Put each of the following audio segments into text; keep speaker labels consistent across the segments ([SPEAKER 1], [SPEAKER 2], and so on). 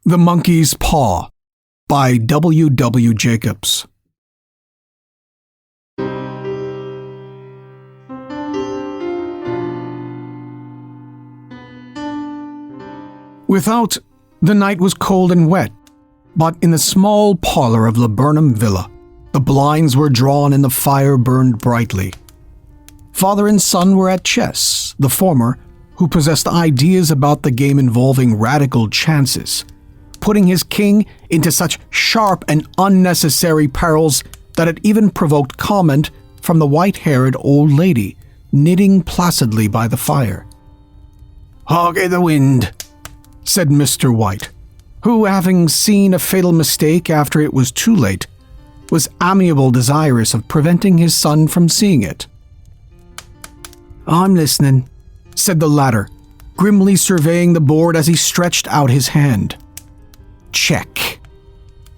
[SPEAKER 1] The Monkey's Paw by W. W. Jacobs. Without, the night was cold and wet, but in the small parlor of Laburnum Villa, the blinds were drawn and the fire burned brightly. Father and son were at chess, the former, who possessed ideas about the game involving radical chances, putting his king into such sharp and unnecessary perils that it even provoked comment from the white-haired old lady knitting placidly by the fire. "Hark i' the wind," said Mr. White, who, having seen a fatal mistake after it was too late, was amiably desirous of preventing his son from seeing it. "I'm listening," said the latter, grimly surveying the board as he stretched out his hand. "Check.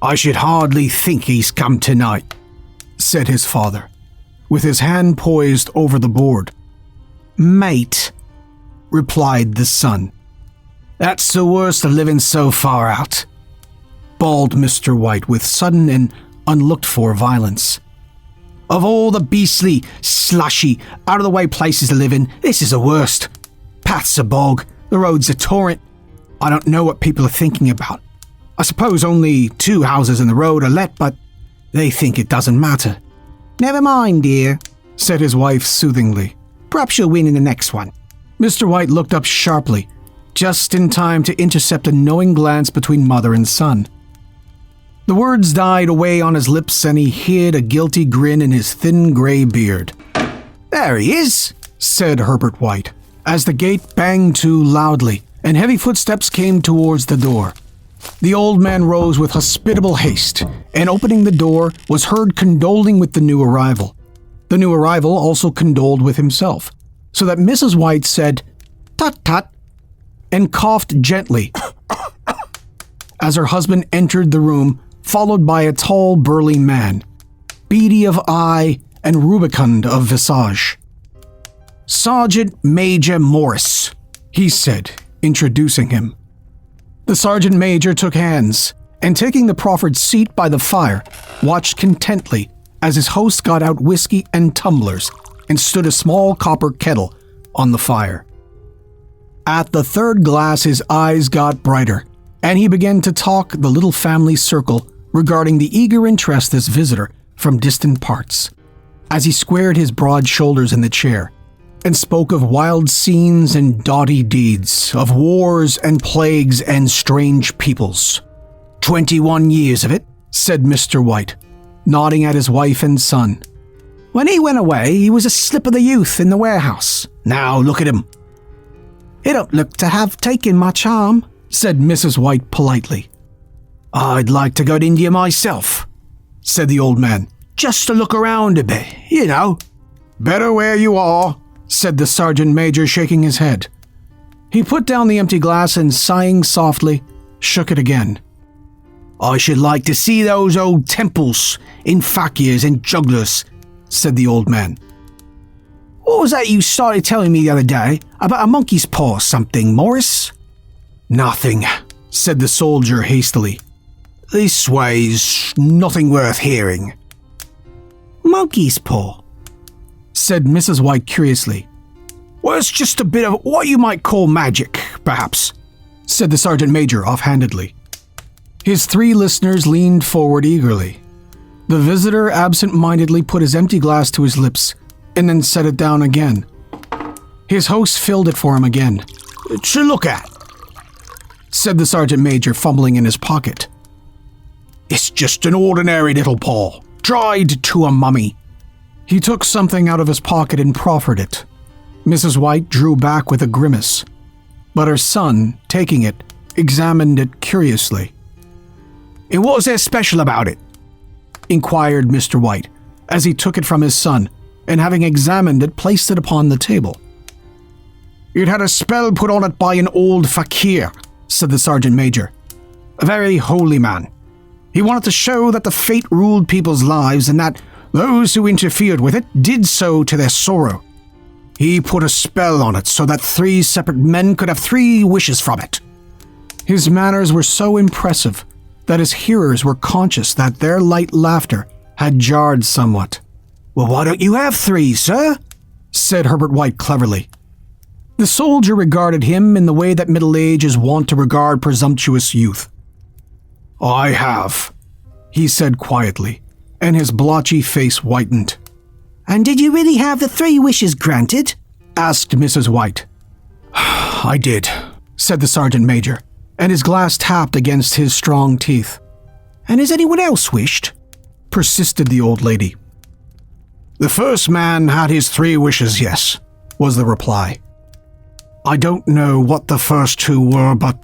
[SPEAKER 1] I should hardly think he's come tonight," said his father, with his hand poised over the board. "Mate," replied the son. "That's the worst of living so far out," bawled Mr. White with sudden and unlooked-for violence. "Of all the beastly, slushy, out-of-the-way places to live in, this is the worst. Path's a bog, the road's a torrent. I don't know what people are thinking about. I suppose only 2 houses in the road are let, but they think it doesn't matter." "Never mind, dear," said his wife soothingly. "Perhaps you'll win in the next one." Mr. White looked up sharply, just in time to intercept a knowing glance between mother and son. The words died away on his lips and he hid a guilty grin in his thin gray beard. "There he is," said Herbert White, as the gate banged to loudly and heavy footsteps came towards the door. The old man rose with hospitable haste, and opening the door, was heard condoling with the new arrival. The new arrival also condoled with himself, so that Mrs. White said, "Tut, tut," and coughed gently as her husband entered the room, followed by a tall, burly man, beady of eye and rubicund of visage. "Sergeant Major Morris," he said, introducing him. The sergeant major took hands, and taking the proffered seat by the fire, watched contentedly as his host got out whiskey and tumblers and stood a small copper kettle on the fire. At the third glass his eyes got brighter, and he began to talk the little family circle regarding the eager interest this visitor from distant parts, as he squared his broad shoulders in the chair, and spoke of wild scenes and doughty deeds, of wars and plagues and strange peoples. 21 years of it," said Mr. White, nodding at his wife and son. "When he went away, he was a slip of the youth in the warehouse. Now look at him." "He don't look to have taken much harm," said Mrs. White politely. "I'd like to go to India myself," said the old man, "just to look around a bit, you know." "Better where you are," said the sergeant major, shaking his head. He put down the empty glass and, sighing softly, shook it again. "I should like to see those old temples in fakirs and jugglers," said the old man. "What was that you started telling me the other day about a monkey's paw or something, Morris?" "Nothing," said the soldier hastily. "This way's nothing worth hearing." "Monkey's paw?" said Mrs. White curiously. "Well, it's just a bit of what you might call magic, perhaps," said the sergeant major offhandedly. His 3 listeners leaned forward eagerly. The visitor absent-mindedly put his empty glass to his lips and then set it down again. His host filled it for him again. "To look at," said the sergeant major, fumbling in his pocket. "It's just an ordinary little paw, dried to a mummy." He took something out of his pocket and proffered it. Mrs. White drew back with a grimace, but her son, taking it, examined it curiously. "And what was there special about it?" inquired Mr. White, as he took it from his son, and having examined it, placed it upon the table. "It had a spell put on it by an old fakir," said the sergeant major. "A very holy man. He wanted to show that the fate ruled people's lives and that those who interfered with it did so to their sorrow. He put a spell on it so that 3 separate men could have 3 wishes from it. His manners were so impressive that his hearers were conscious that their light laughter had jarred somewhat. "Well, why don't you have 3, sir?" said Herbert White cleverly. The soldier regarded him in the way that middle age is wont to regard presumptuous youth. "I have," he said quietly, and his blotchy face whitened. "And did you really have the 3 wishes granted?" asked Mrs. White. "I did," said the sergeant major, and his glass tapped against his strong teeth. "And has anyone else wished?" persisted the old lady. "The first man had his 3 wishes, yes," was the reply. "I don't know what the first 2 were, but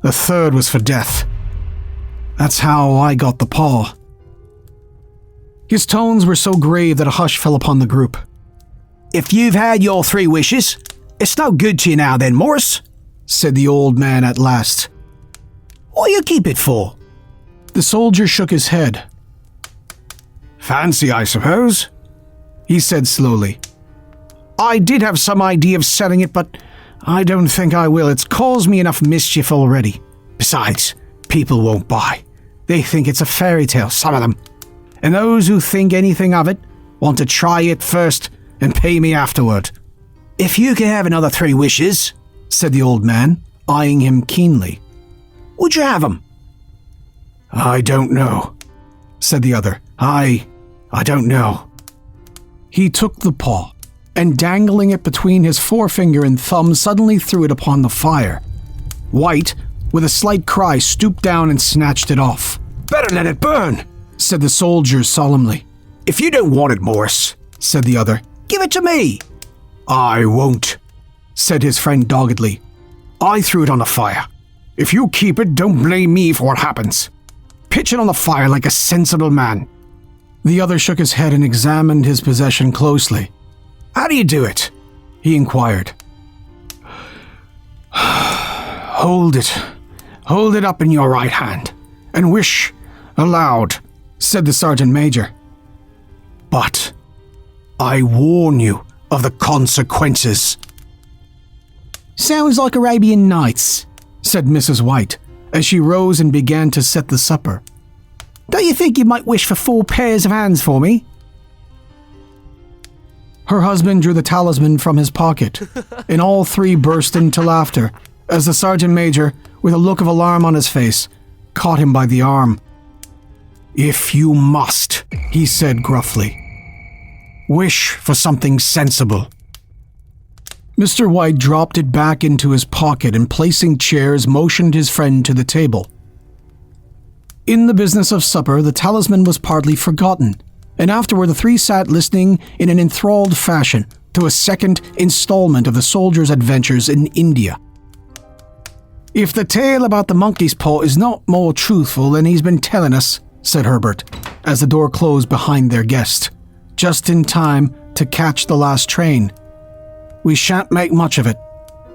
[SPEAKER 1] the 3rd was for death. That's how I got the paw." His tones were so grave that a hush fell upon the group. "If you've had your 3 wishes, it's no good to you now then, Morris," said the old man at last. "What do you keep it for?" The soldier shook his head. "Fancy, I suppose," he said slowly. "I did have some idea of selling it, but I don't think I will. It's caused me enough mischief already. Besides, people won't buy. They think it's a fairy tale, some of them. And those who think anything of it want to try it first and pay me afterward." "If you could have another 3 wishes," said the old man, eyeing him keenly, "would you have them?" "I don't know," said the other. I don't know." He took the paw, and dangling it between his forefinger and thumb suddenly threw it upon the fire. White, with a slight cry, stooped down and snatched it off. "Better let it burn," said the soldier solemnly. "If you don't want it, Morris," said the other, "give it to me." "I won't," said his friend doggedly. "I threw it on the fire. If you keep it, don't blame me for what happens. Pitch it on the fire like a sensible man." The other shook his head and examined his possession closely. "How do you do it?" he inquired. Hold it up in your right hand, and wish aloud," said the sergeant major. "But I warn you of the consequences." "Sounds like Arabian Nights," said Mrs. White, as she rose and began to set the supper. "Don't you think you might wish for 4 pairs of hands for me?" Her husband drew the talisman from his pocket, and all 3 burst into laughter as the sergeant major, with a look of alarm on his face, caught him by the arm. "If you must," he said gruffly, "wish for something sensible." Mr. White dropped it back into his pocket and, placing chairs, motioned his friend to the table. In the business of supper, the talisman was partly forgotten, and afterward the 3 sat listening in an enthralled fashion to a second installment of the soldier's adventures in India. "If the tale about the monkey's paw is not more truthful than he's been telling us," said Herbert, as the door closed behind their guest, just in time to catch the last train, "we shan't make much of it."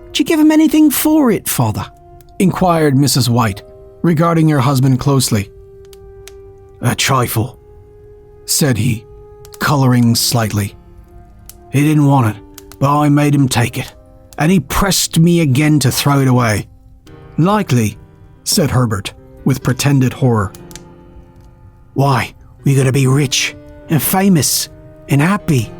[SPEAKER 1] "Did you give him anything for it, father?" inquired Mrs. White, regarding her husband closely. "A trifle," said he, coloring slightly. "He didn't want it, but I made him take it, and he pressed me again to throw it away." "Likely," said Herbert, with pretended horror. "Why, we're going to be rich and famous and happy."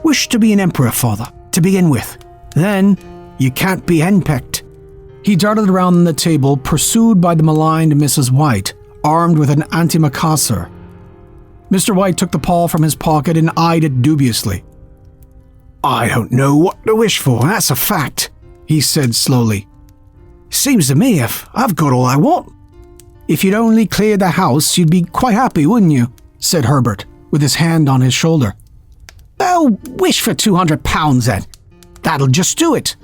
[SPEAKER 1] "Wish to be an emperor, father, to begin with. Then you can't be henpecked." He darted around the table, pursued by the maligned Mrs. White, armed with an antimacassar. Mr. White took the paw from his pocket and eyed it dubiously. "I don't know what to wish for, that's a fact," he said slowly. "Seems to me I've got all I want." "If you'd only cleared the house, you'd be quite happy, wouldn't you?" said Herbert, with his hand on his shoulder. "Oh, wish for £200 then. That'll just do it."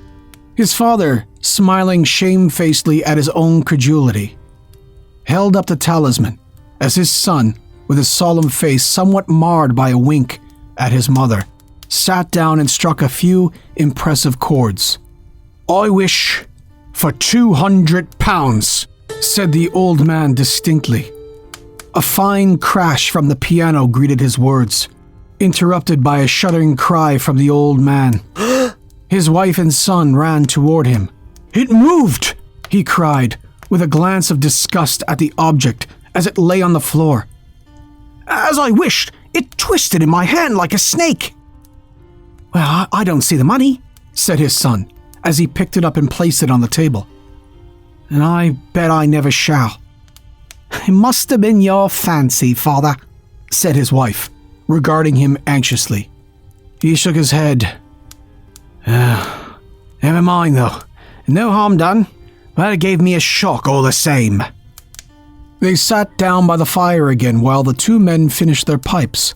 [SPEAKER 1] His father, smiling shamefacedly at his own credulity, held up the talisman as his son, with his solemn face somewhat marred by a wink at his mother, sat down and struck a few impressive chords. "I wish for £200, said the old man distinctly. A fine crash from the piano greeted his words, interrupted by a shuddering cry from the old man. His wife and son ran toward him. "It moved!" he cried, with a glance of disgust at the object as it lay on the floor. "As I wished, it twisted in my hand like a snake." "Well, I don't see the money," said his son, as he picked it up and placed it on the table. "And I bet I never shall." "It must have been your fancy, father," said his wife, regarding him anxiously. He shook his head. "Never mind, though. No harm done, but it gave me a shock all the same." They sat down by the fire again while the two men finished their pipes.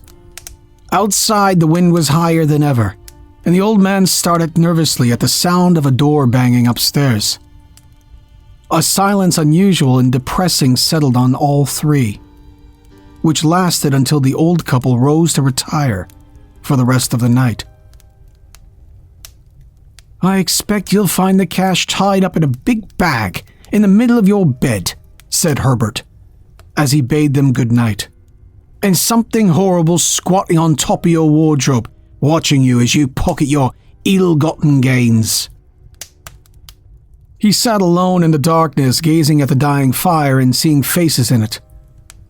[SPEAKER 1] Outside, the wind was higher than ever, and the old man started nervously at the sound of a door banging upstairs. A silence unusual and depressing settled on all three, which lasted until the old couple rose to retire for the rest of the night. "I expect you'll find the cash tied up in a big bag in the middle of your bed," said Herbert, as he bade them good night. "And something horrible squatting on top of your wardrobe, watching you as you pocket your ill-gotten gains." He sat alone in the darkness, gazing at the dying fire and seeing faces in it.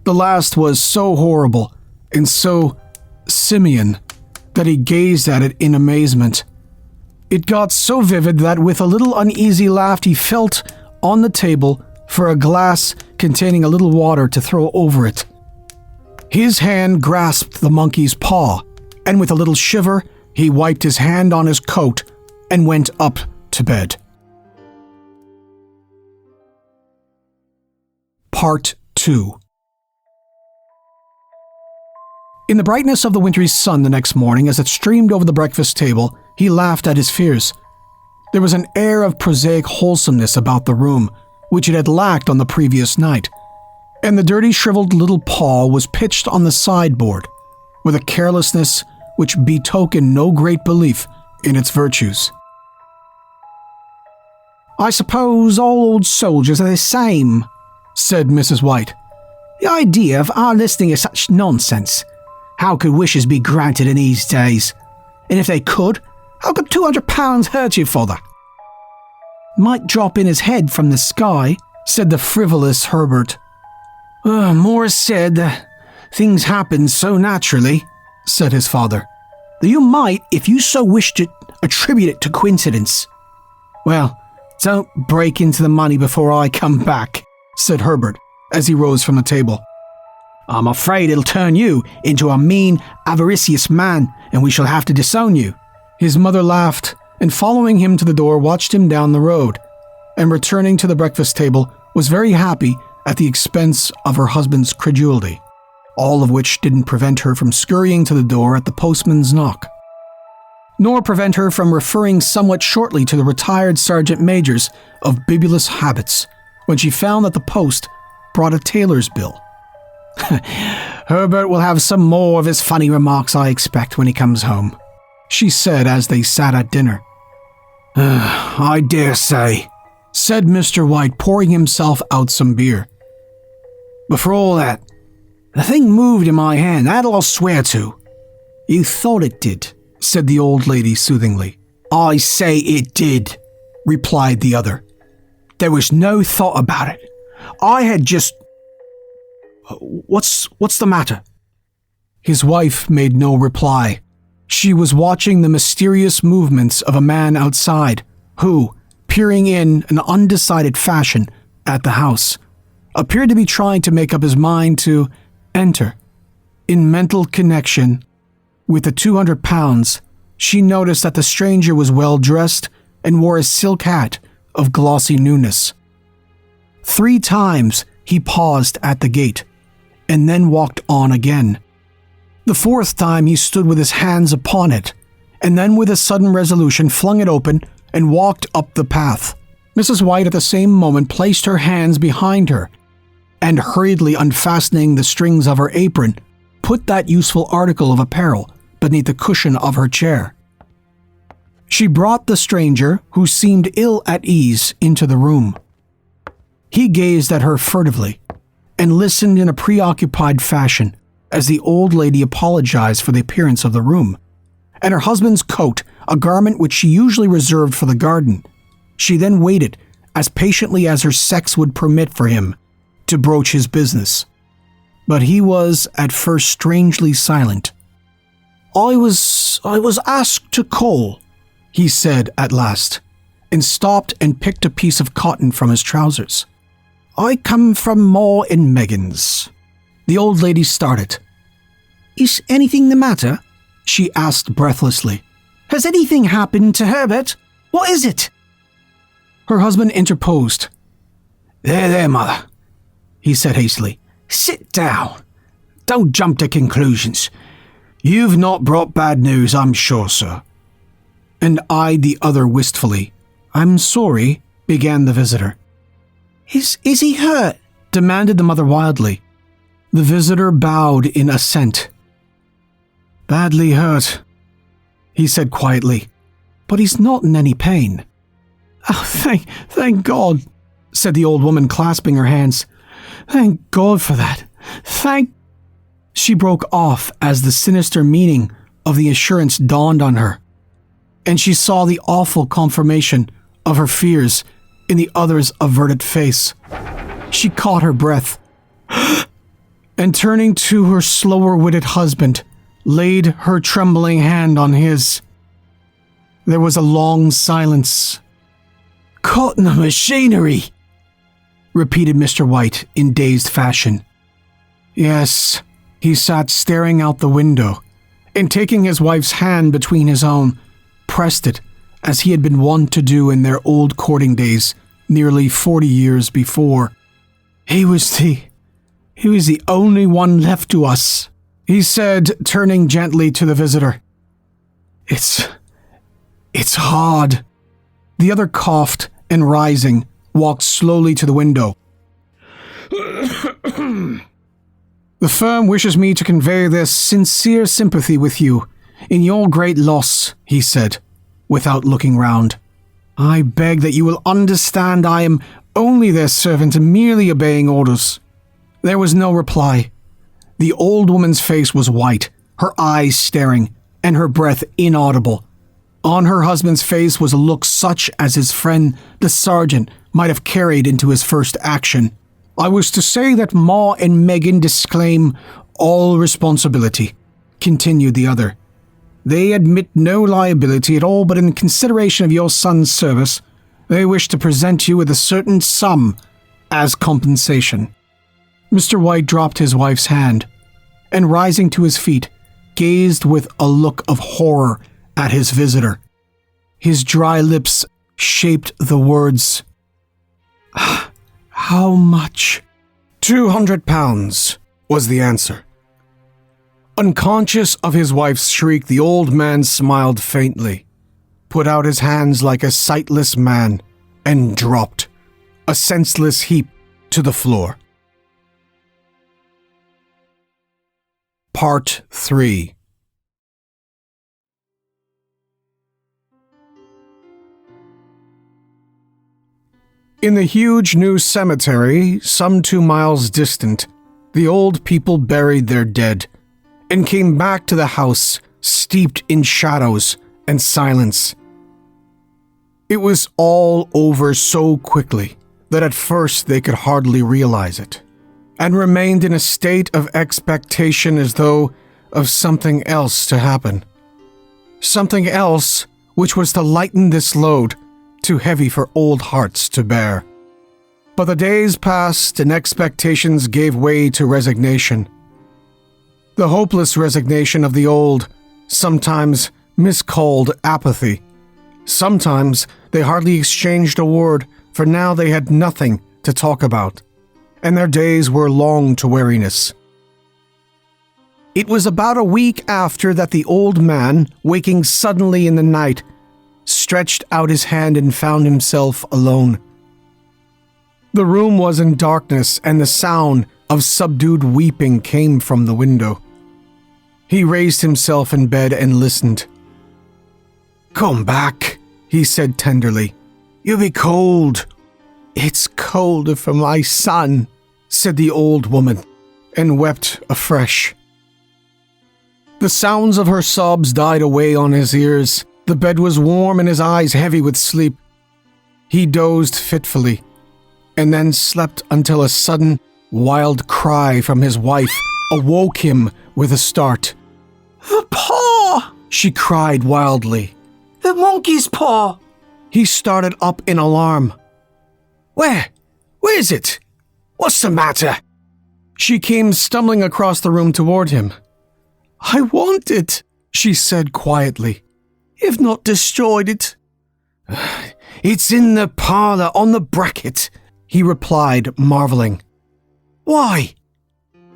[SPEAKER 1] The last was so horrible and so simian that he gazed at it in amazement. It got so vivid that with a little uneasy laugh he felt on the table for a glass containing a little water to throw over it. His hand grasped the monkey's paw, and with a little shiver he wiped his hand on his coat and went up to bed. Part 2. In the brightness of the wintry sun the next morning, as it streamed over the breakfast table, he laughed at his fears. There was an air of prosaic wholesomeness about the room, which it had lacked on the previous night, and the dirty shriveled little paw was pitched on the sideboard with a carelessness which betokened no great belief in its virtues. "I suppose all old soldiers are the same," said Mrs. White. "The idea of our listening to such nonsense. How could wishes be granted in these days? And if they could, how could £200 hurt you, father?" "Might drop in his head from the sky," said the frivolous Herbert. "Morris said things happen so naturally," said his father, "that you might, if you so wished it, attribute it to coincidence." "Well, don't break into the money before I come back," said Herbert, as he rose from the table. "I'm afraid it'll turn you into a mean, avaricious man, and we shall have to disown you." His mother laughed, and following him to the door watched him down the road, and returning to the breakfast table was very happy at the expense of her husband's credulity, all of which didn't prevent her from scurrying to the door at the postman's knock, nor prevent her from referring somewhat shortly to the retired sergeant majors of bibulous habits when she found that the post brought a tailor's bill. "Herbert will have some more of his funny remarks, I expect, when he comes home," she said as they sat at dinner. "I dare say," said Mr. White, pouring himself out some beer. "But for all that, the thing moved in my hand, that I'll swear to." "You thought it did," said the old lady soothingly. "I say it did," replied the other. "There was no thought about it. I had just... What's the matter?" His wife made no reply. She was watching the mysterious movements of a man outside, who, peering in an undecided fashion at the house, appeared to be trying to make up his mind to enter. In mental connection with the £200, she noticed that the stranger was well dressed and wore a silk hat of glossy newness. 3 times he paused at the gate, and then walked on again. The 4th time he stood with his hands upon it, and then with a sudden resolution flung it open and walked up the path. Mrs. White at the same moment placed her hands behind her, and hurriedly unfastening the strings of her apron, put that useful article of apparel beneath the cushion of her chair. She brought the stranger, who seemed ill at ease, into the room. He gazed at her furtively, and listened in a preoccupied fashion as the old lady apologized for the appearance of the room, and her husband's coat, a garment which she usually reserved for the garden. She then waited as patiently as her sex would permit for him to broach his business. But he was at first strangely silent. I was asked to call," he said at last, and stopped and picked a piece of cotton from his trousers. "I come from Ma and Megan's." The old lady started. "Is anything the matter?" she asked breathlessly. "Has anything happened to Herbert? What is it?" Her husband interposed. There, mother," he said hastily. "Sit down. Don't jump to conclusions. You've not brought bad news, I'm sure, sir," and eyed the other wistfully. "I'm sorry," began the visitor. Is he hurt?" demanded the mother wildly. The visitor bowed in assent. "Badly hurt," he said quietly, "but he's not in any pain." "Oh, thank God," said the old woman, clasping her hands. "Thank God for that. She broke off as the sinister meaning of the assurance dawned on her, and she saw the awful confirmation of her fears in the other's averted face. She caught her breath, and turning to her slower-witted husband, laid her trembling hand on his. There was a long silence. "Caught in the machinery," repeated Mr. White in dazed fashion. Yes, he sat staring out the window, and taking his wife's hand between his own, pressed it as he had been wont to do in their old courting days nearly 40 years before. He was the only one left to us," he said, turning gently to the visitor. It's hard." The other coughed and, rising, walked slowly to the window. "The firm wishes me to convey their sincere sympathy with you in your great loss," he said, without looking round. "I beg that you will understand I am only their servant and merely obeying orders." There was no reply. The old woman's face was white, her eyes staring, and her breath inaudible. On her husband's face was a look such as his friend, the sergeant, might have carried into his first action. "I was to say that Ma and Megan disclaim all responsibility," continued the other. "They admit no liability at all, but in consideration of your son's service, they wish to present you with a certain sum as compensation." Mr. White dropped his wife's hand, and rising to his feet, gazed with a look of horror at his visitor. His dry lips shaped the words, "How much?" £200 was the answer. Unconscious of his wife's shriek, the old man smiled faintly, put out his hands like a sightless man, and dropped, a senseless heap, to the floor. Part 3. In the huge new cemetery, some 2 miles distant, the old people buried their dead, and came back to the house steeped in shadows and silence. It was all over so quickly that at first they could hardly realize it, and remained in a state of expectation as though of something else to happen. Something else which was to lighten this load, too heavy for old hearts to bear. But the days passed and expectations gave way to resignation. The hopeless resignation of the old, sometimes miscalled apathy. Sometimes they hardly exchanged a word, for now they had nothing to talk about, and their days were long to weariness. It was about a week after that the old man, waking suddenly in the night, stretched out his hand and found himself alone. The room was in darkness, and the sound of subdued weeping came from the window. He raised himself in bed and listened. "Come back," he said tenderly. "You'll be cold." "It's colder for my son," said the old woman, and wept afresh. The sounds of her sobs died away on his ears. The bed was warm and his eyes heavy with sleep. He dozed fitfully, and then slept until a sudden, wild cry from his wife awoke him with a start.
[SPEAKER 2] "The paw!"
[SPEAKER 1] she cried wildly.
[SPEAKER 2] "The monkey's paw!"
[SPEAKER 1] He started up in alarm. Where is it? What's the matter?" She came stumbling across the room toward him. "I want it," she said quietly. "You've not destroyed it." "It's in the parlor on the bracket," he replied, marveling. "Why?"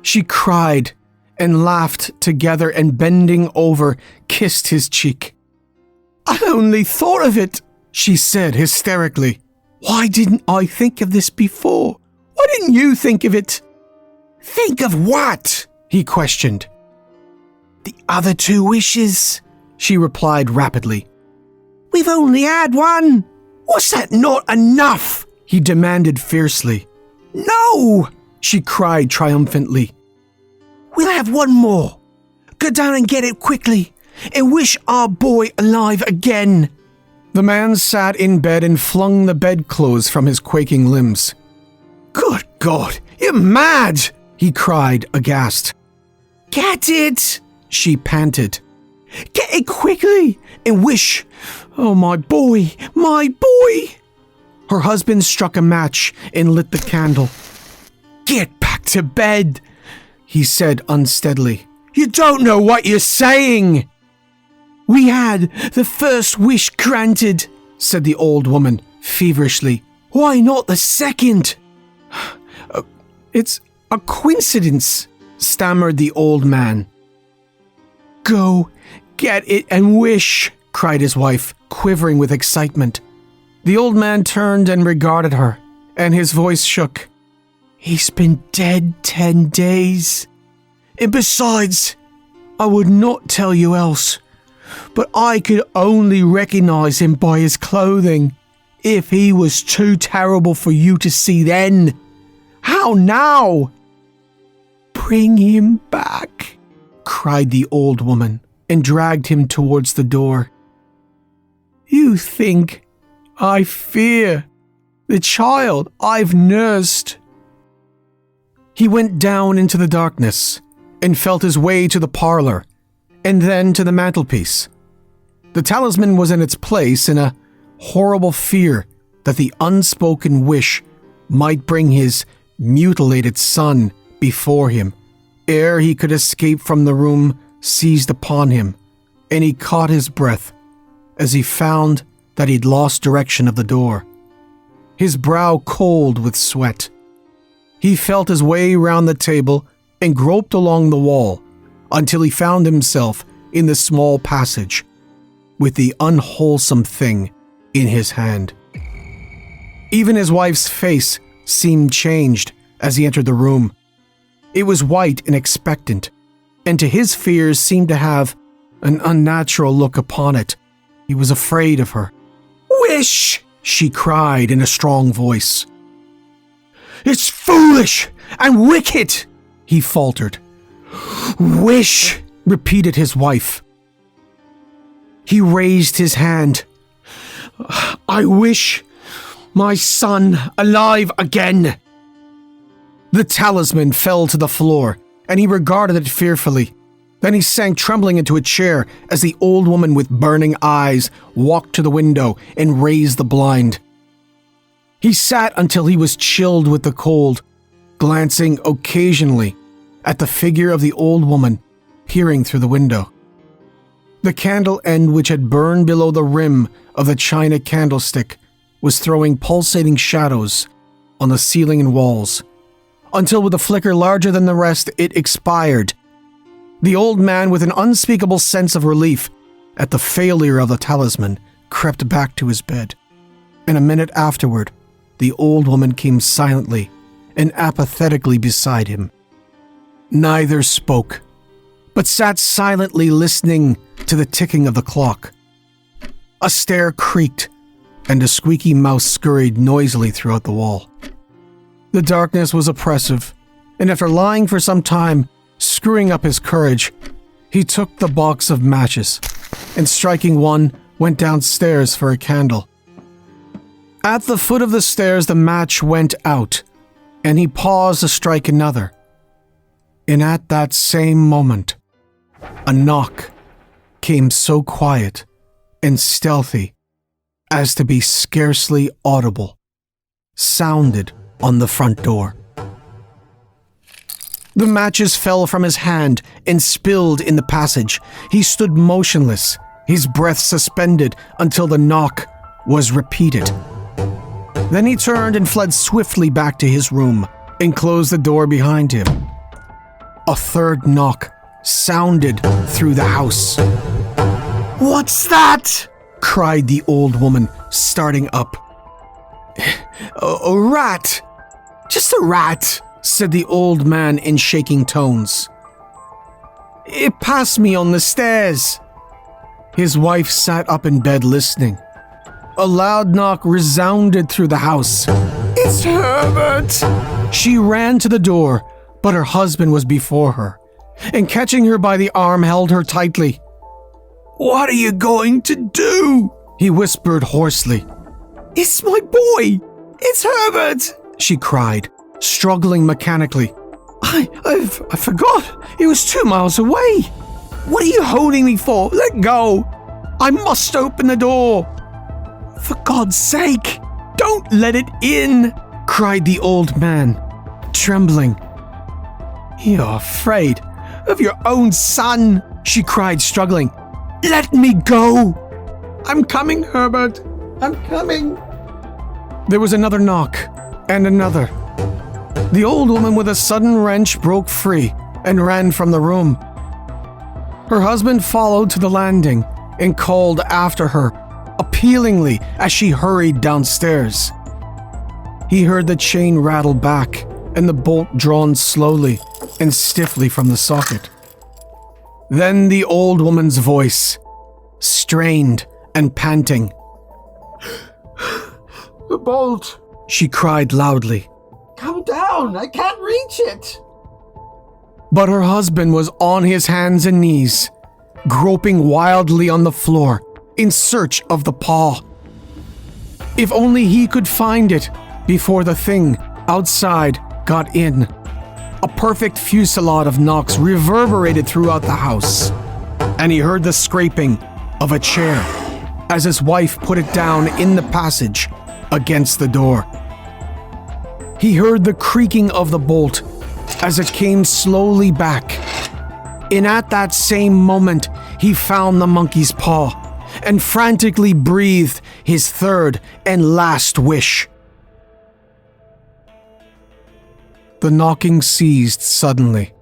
[SPEAKER 1] She cried and laughed together and bending over, kissed his cheek. "I only thought of it," she said hysterically. "Why didn't I think of this before? Why didn't you think of it?" "Think of what?" he questioned. "The other 2 wishes," she replied rapidly. "We've only had one. Was that not enough?" he demanded fiercely. "No," she cried triumphantly. "We'll have one more. Go down and get it quickly and wish our boy alive again." The man sat in bed and flung the bedclothes from his quaking limbs. "Good God, you're mad!" he cried, aghast. "Get it!" she panted. "Get it quickly and wish. Oh, my boy, my boy!" Her husband struck a match and lit the candle. "Get back to bed," he said unsteadily. "You don't know what you're saying." "We had the first wish granted," said the old woman feverishly. "Why not the second?" It's a coincidence," stammered the old man. "Go, get it and wish," cried his wife, quivering with excitement. The old man turned and regarded her, and his voice shook. "He's been dead 10 days. And besides, I would not tell you else, but I could only recognize him by his clothing. If he was too terrible for you to see then, how now?" "Bring him back," cried the old woman, and dragged him towards the door. "You think I fear the child I've nursed?" He went down into the darkness and felt his way to the parlor, and then to the mantelpiece. The talisman was in its place in a horrible fear that the unspoken wish might bring his mutilated son before him, ere he could escape from the room seized upon him, and he caught his breath as he found that he'd lost direction of the door. His brow cold with sweat. He felt his way round the table and groped along the wall until he found himself in the small passage with the unwholesome thing in his hand. Even his wife's face seemed changed as he entered the room. It was white and expectant, and to his fears seemed to have an unnatural look upon it. He was afraid of her. "Wish!" she cried in a strong voice. "It's foolish and wicked," he faltered. "Wish," repeated his wife. He raised his hand. "I wish my son alive again." The talisman fell to the floor, and he regarded it fearfully. Then he sank trembling into a chair as the old woman with burning eyes walked to the window and raised the blind. He sat until he was chilled with the cold, glancing occasionally at the figure of the old woman peering through the window. The candle end which had burned below the rim of the china candlestick was throwing pulsating shadows on the ceiling and walls, until with a flicker larger than the rest it expired. The old man, with an unspeakable sense of relief at the failure of the talisman, crept back to his bed, and a minute afterward the old woman came silently and apathetically beside him. Neither spoke, but sat silently listening to the ticking of the clock. A stair creaked, and a squeaky mouse scurried noisily throughout the wall. The darkness was oppressive, and after lying for some time, screwing up his courage, he took the box of matches, and striking one, went downstairs for a candle. At the foot of the stairs, the match went out, and he paused to strike another. And at that same moment, a knock came so quiet and stealthy as to be scarcely audible, sounded on the front door. The matches fell from his hand and spilled in the passage. He stood motionless, his breath suspended until the knock was repeated. Then he turned and fled swiftly back to his room and closed the door behind him. A third knock sounded through the house.
[SPEAKER 2] What's that?
[SPEAKER 1] Cried the old woman, starting up.
[SPEAKER 2] A rat. Just a rat,
[SPEAKER 1] said the old man in shaking tones.
[SPEAKER 2] It passed me on the stairs.
[SPEAKER 1] His wife sat up in bed listening. A loud knock resounded through the house.
[SPEAKER 2] It's Herbert!
[SPEAKER 1] She ran to the door, but her husband was before her, and catching her by the arm held her tightly.
[SPEAKER 2] What are you going to do?
[SPEAKER 1] He whispered hoarsely.
[SPEAKER 2] It's my boy! It's Herbert!
[SPEAKER 1] She cried, struggling mechanically.
[SPEAKER 2] I forgot. It was 2 miles away. What are you holding me for? Let go. I must open the door. For God's sake, don't let it in,
[SPEAKER 1] cried the old man, trembling.
[SPEAKER 2] You're afraid of your own son,
[SPEAKER 1] she cried, struggling.
[SPEAKER 2] Let me go. I'm coming, Herbert. I'm coming.
[SPEAKER 1] There was another knock, and another. The old woman with a sudden wrench broke free and ran from the room. Her husband followed to the landing and called after her, appealingly as she hurried downstairs. He heard the chain rattle back and the bolt drawn slowly and stiffly from the socket. Then the old woman's voice, strained and panting.
[SPEAKER 2] The bolt,
[SPEAKER 1] she cried loudly.
[SPEAKER 2] Come down, I can't reach it.
[SPEAKER 1] But her husband was on his hands and knees, groping wildly on the floor in search of the paw. If only he could find it before the thing outside got in. A perfect fusillade of knocks reverberated throughout the house, and he heard the scraping of a chair as his wife put it down in the passage against the door. He heard the creaking of the bolt as it came slowly back. And at that same moment, he found the monkey's paw and frantically breathed his third and last wish. The knocking ceased suddenly,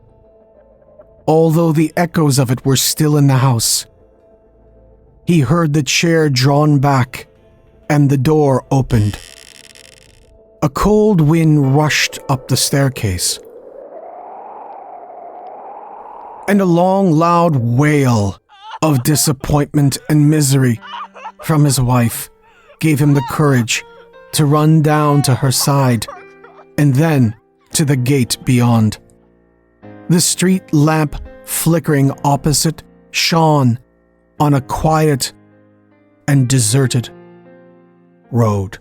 [SPEAKER 1] although the echoes of it were still in the house. He heard the chair drawn back and the door opened. A cold wind rushed up the staircase, and a long, loud wail of disappointment and misery from his wife gave him the courage to run down to her side and then to the gate beyond. The street lamp flickering opposite shone on a quiet and deserted road.